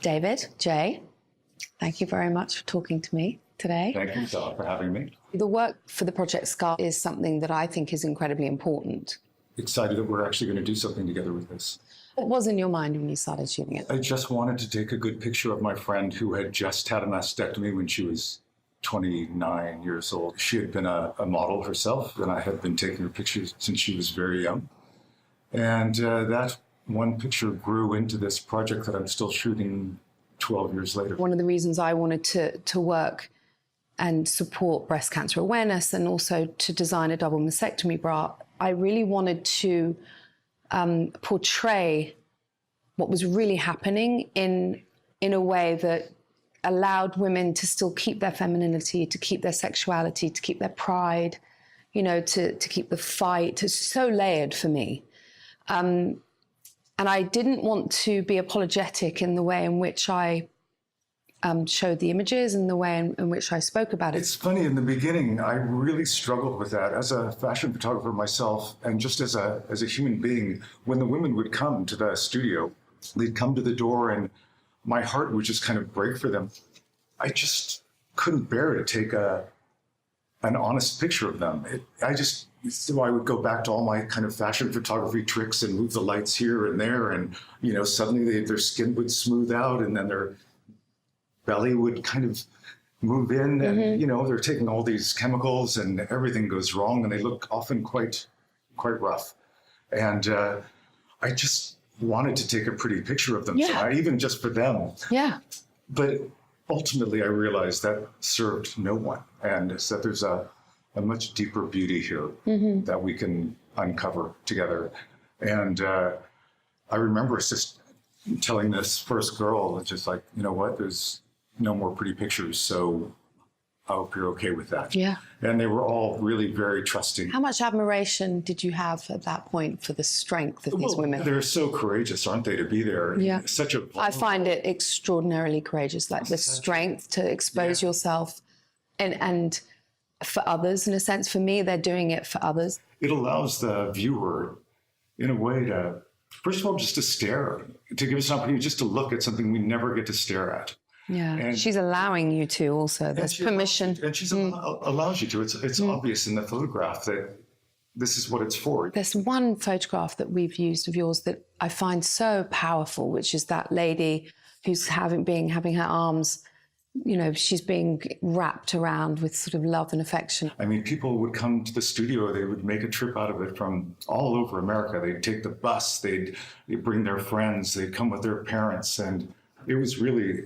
David, Jay, thank you very much for talking to me today. Thank you, Stella, for having me. The work for the Project Scar is something that I think is incredibly important. Excited that we're actually going to do something together with this. What was in your mind when you started shooting it? I just wanted to take a good picture of my friend who had just had a mastectomy when she was 29 years old. She had been a model herself, and I had been taking her pictures since she was very young. And that one picture grew into this project that I'm still shooting 12 years later. One of the reasons I wanted to work and support breast cancer awareness and also to design a double mastectomy bra, I really wanted to portray what was really happening in a way that allowed women to still keep their femininity, to keep their sexuality, to keep their pride, you know, to keep the fight. It's so layered for me. And I didn't want to be apologetic in the way in which I showed the images and the way in which I spoke about it. It's funny, in the beginning, I really struggled with that as a fashion photographer myself, and just as a human being. When the women would come to the studio, they'd come to the door and my heart would just kind of break for them. I just couldn't bear to take an honest picture of them. So I would go back to all my kind of fashion photography tricks and move the lights here and there, and you know, suddenly their skin would smooth out, and then their belly would kind of move in, and you know, they're taking all these chemicals, and everything goes wrong, and they look often quite rough. And I just wanted to take a pretty picture of them, so even just for them. Yeah. But ultimately, I realized that served no one, and that there's a much deeper beauty here that we can uncover together. And I remember just telling this first girl, just like, you know what, there's no more pretty pictures, so I hope you're okay with that. Yeah. And they were all really very trusting. How much admiration did you have at that point for the strength of these women? They're so courageous, aren't they, to be there? Yeah. Such a I find it extraordinarily courageous, like the strength to expose yourself and for others, in a sense. For me, they're doing it for others. It allows the viewer, in a way, to, first of all, just to stare, to give us an opportunity just to look at something we never get to stare at. Yeah, and she's allowing you to also. There's permission. And she allows you to. It's obvious in the photograph that this is what it's for. There's one photograph that we've used of yours that I find so powerful, which is that lady who's having her arms, you know, she's being wrapped around with sort of love and affection. I mean, people would come to the studio, they would make a trip out of it from all over America. They'd take the bus, they'd bring their friends, they'd come with their parents, and it was really,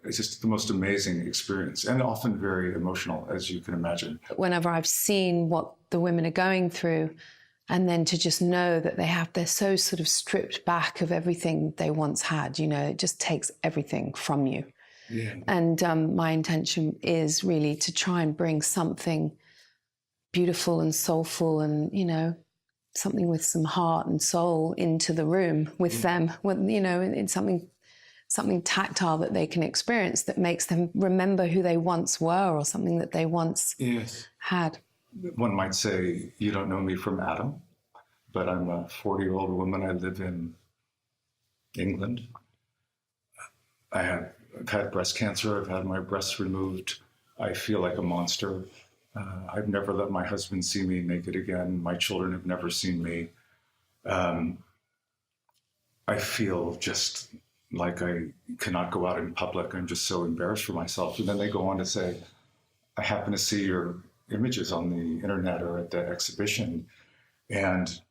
it's just the most amazing experience, and often very emotional, as you can imagine. Whenever I've seen what the women are going through, and then to just know that they're so sort of stripped back of everything they once had, you know, it just takes everything from you. Yeah. And my intention is really to try and bring something beautiful and soulful and, you know, something with some heart and soul into the room with them, with, you know, in something tactile that they can experience that makes them remember who they once were, or something that they once had. One might say, you don't know me from Adam, but I'm a 40-year-old woman. I live in England. I've had breast cancer. I've had my breasts removed. I feel like a monster. I've never let my husband see me naked again. My children have never seen me. I feel just like I cannot go out in public. I'm just so embarrassed for myself. And then they go on to say, I happen to see your images on the internet or at the exhibition. And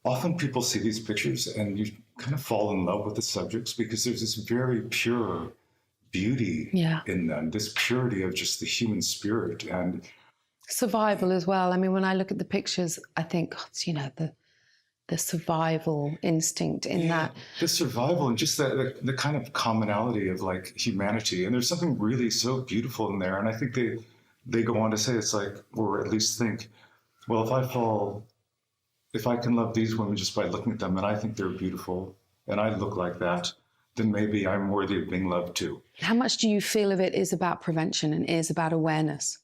often people see these pictures and you kind of fall in love with the subjects because there's this very pure beauty in them, this purity of just the human spirit. And survival as well. I mean, when I look at the pictures, I think, you know, the survival instinct in that. The survival and just the kind of commonality of like humanity. And there's something really so beautiful in there. And I think they go on to say, it's like, or at least think, well, if I can love these women just by looking at them and I think they're beautiful and I look like that, then maybe I'm worthy of being loved too. How much do you feel of it is about prevention and is about awareness?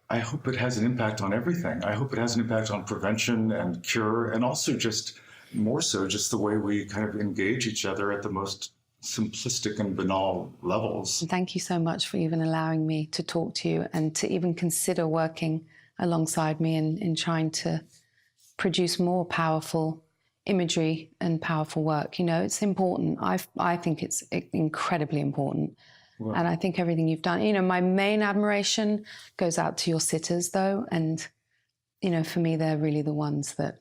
I hope it has an impact on everything. I hope it has an impact on prevention and cure, and also just more so just the way we kind of engage each other at the most simplistic and banal levels. And thank you so much for even allowing me to talk to you and to even consider working alongside me in trying to produce more powerful imagery and powerful work. You know, it's important. I think it's incredibly important. Well, and I think everything you've done, you know, my main admiration goes out to your sitters though. And, you know, for me, they're really the ones that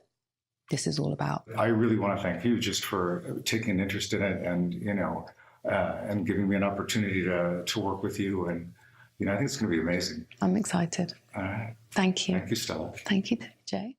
this is all about. I really want to thank you just for taking an interest in it and, you know, and giving me an opportunity to work with you. And, you know, I think it's going to be amazing. I'm excited. All right. Thank you. Thank you, Stella. Thank you, Jay.